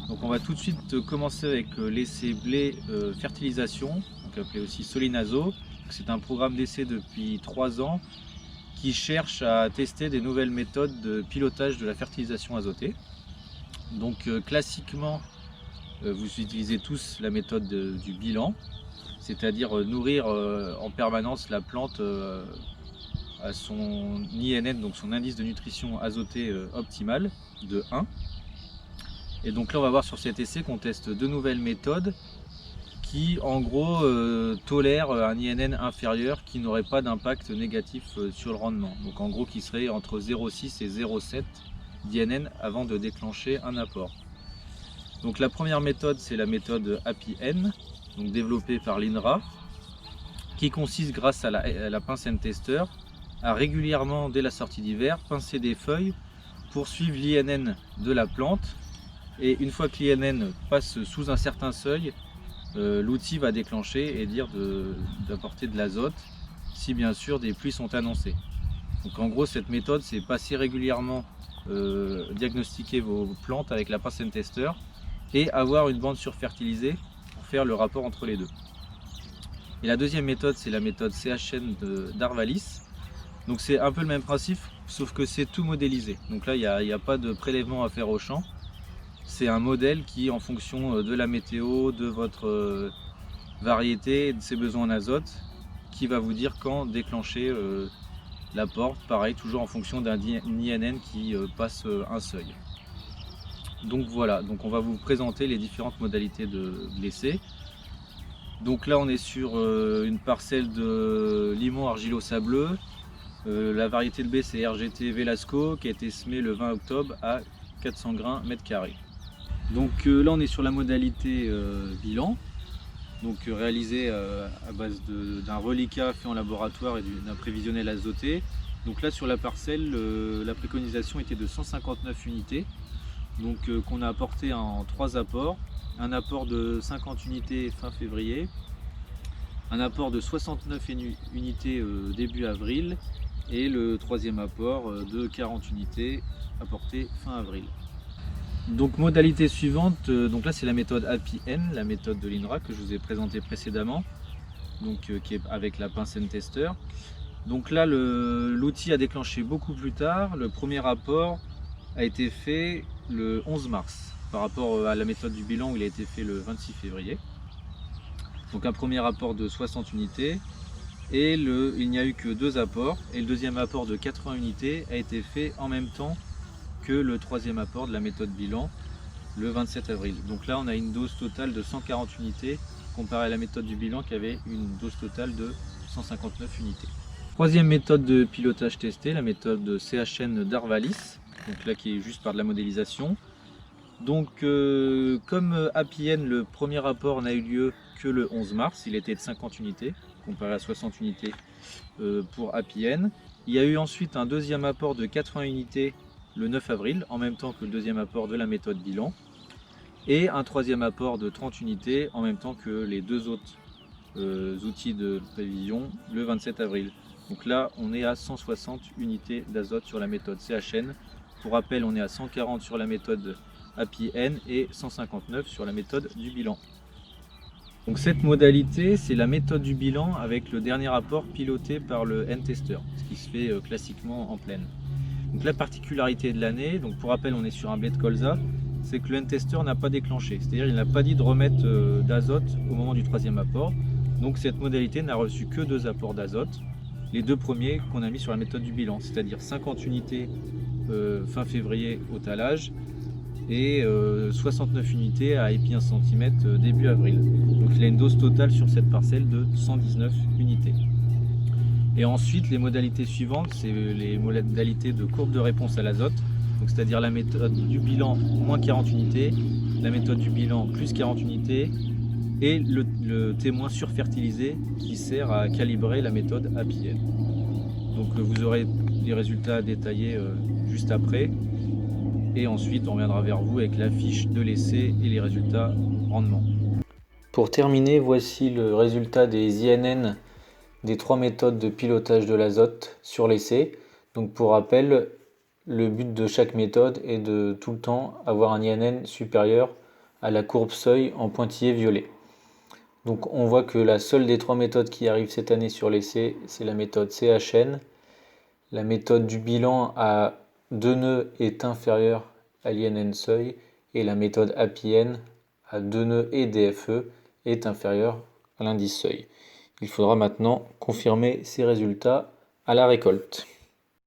Donc on va tout de suite commencer avec l'essai blé fertilisation, donc appelé aussi Solinazo. C'est un programme d'essai depuis 3 ans qui cherche à tester des nouvelles méthodes de pilotage de la fertilisation azotée. Donc classiquement, vous utilisez tous la méthode du bilan, c'est-à-dire nourrir en permanence la plante à son INN, donc son indice de nutrition azotée optimal de 1. Et donc là on va voir sur cet essai qu'on teste 2 nouvelles méthodes qui en gros tolèrent un INN inférieur qui n'aurait pas d'impact négatif sur le rendement. Donc en gros qui serait entre 0,6 et 0,7 d'INN avant de déclencher un apport. Donc la première méthode c'est la méthode API-N, donc développée par l'INRA, qui consiste grâce à la pince N-Tester à régulièrement dès la sortie d'hiver pincer des feuilles pour suivre l'INN de la plante. Et une fois que l'INN passe sous un certain seuil, l'outil va déclencher et dire d'apporter de l'azote si bien sûr des pluies sont annoncées. Donc en gros cette méthode c'est passer régulièrement diagnostiquer vos plantes avec la pince N-Tester et avoir une bande surfertilisée pour faire le rapport entre les deux. Et la deuxième méthode c'est la méthode CHN d'Arvalis. Donc c'est un peu le même principe sauf que c'est tout modélisé. Donc là il n'y a pas de prélèvement à faire au champ. C'est un modèle qui, en fonction de la météo, de votre variété et de ses besoins en azote, qui va vous dire quand déclencher l'apport. Pareil, toujours en fonction d'un INN qui passe un seuil. Donc voilà, donc on va vous présenter les différentes modalités de l'essai. Donc là, on est sur une parcelle de limon argilo-sableux. La variété de blé, c'est RGT Velasco, qui a été semée le 20 octobre à 400 grains mètre carré. Donc là on est sur la modalité bilan, donc réalisé à base d'un reliquat fait en laboratoire et d'un prévisionnel azoté. Donc là sur la parcelle, la préconisation était de 159 unités, donc qu'on a apporté en 3 apports. Un apport de 50 unités fin février, un apport de 69 unités début avril et le troisième apport de 40 unités apporté fin avril. Donc modalité suivante, donc là c'est la méthode API-N, la méthode de l'INRA que je vous ai présentée précédemment, donc qui est avec la pince N-Tester. Donc là l'outil a déclenché beaucoup plus tard. Le premier rapport a été fait le 11 mars par rapport à la méthode du bilan où il a été fait le 26 février. Donc un premier rapport de 60 unités et il n'y a eu que 2 apports et le deuxième apport de 80 unités a été fait en même temps que le troisième apport de la méthode bilan le 27 avril. Donc là on a une dose totale de 140 unités comparé à la méthode du bilan qui avait une dose totale de 159 unités. Troisième méthode de pilotage testée, la méthode CHN d'Arvalis, donc là qui est juste par de la modélisation. Donc comme API-N, le premier rapport n'a eu lieu que le 11 mars, il était de 50 unités comparé à 60 unités pour API-N. Il y a eu ensuite un deuxième apport de 80 unités le 9 avril, en même temps que le deuxième apport de la méthode bilan, et un troisième apport de 30 unités en même temps que les 2 autres outils de prévision le 27 avril. Donc là on est à 160 unités d'azote sur la méthode CHN. Pour rappel, on est à 140 sur la méthode API-N et 159 sur la méthode du bilan. Donc cette modalité, c'est la méthode du bilan avec le dernier rapport piloté par le N-Tester, ce qui se fait classiquement en plaine. Donc la particularité de l'année, donc pour rappel on est sur un blé de colza, c'est que le N-Tester n'a pas déclenché, c'est-à-dire il n'a pas dit de remettre d'azote au moment du troisième apport. Donc cette modalité n'a reçu que 2 apports d'azote, les 2 premiers qu'on a mis sur la méthode du bilan, c'est-à-dire 50 unités fin février au talage et 69 unités à épi 1 cm début avril. Donc il a une dose totale sur cette parcelle de 119 unités. Et ensuite, les modalités suivantes, c'est les modalités de courbe de réponse à l'azote, c'est-à-dire la méthode du bilan moins 40 unités, la méthode du bilan plus 40 unités, et le témoin surfertilisé qui sert à calibrer la méthode API-N. Donc vous aurez les résultats détaillés juste après, et ensuite on reviendra vers vous avec la fiche de l'essai et les résultats rendement. Pour terminer, voici le résultat des INN des 3 méthodes de pilotage de l'azote sur l'essai. Donc pour rappel, le but de chaque méthode est de tout le temps avoir un INN supérieur à la courbe seuil en pointillé violet. Donc on voit que la seule des trois méthodes qui arrivent cette année sur l'essai, c'est la méthode CHN. La méthode du bilan à 2 nœuds est inférieure à l'INN seuil et la méthode APN à 2 nœuds et DFE est inférieure à l'indice seuil. Il faudra maintenant confirmer ces résultats à la récolte.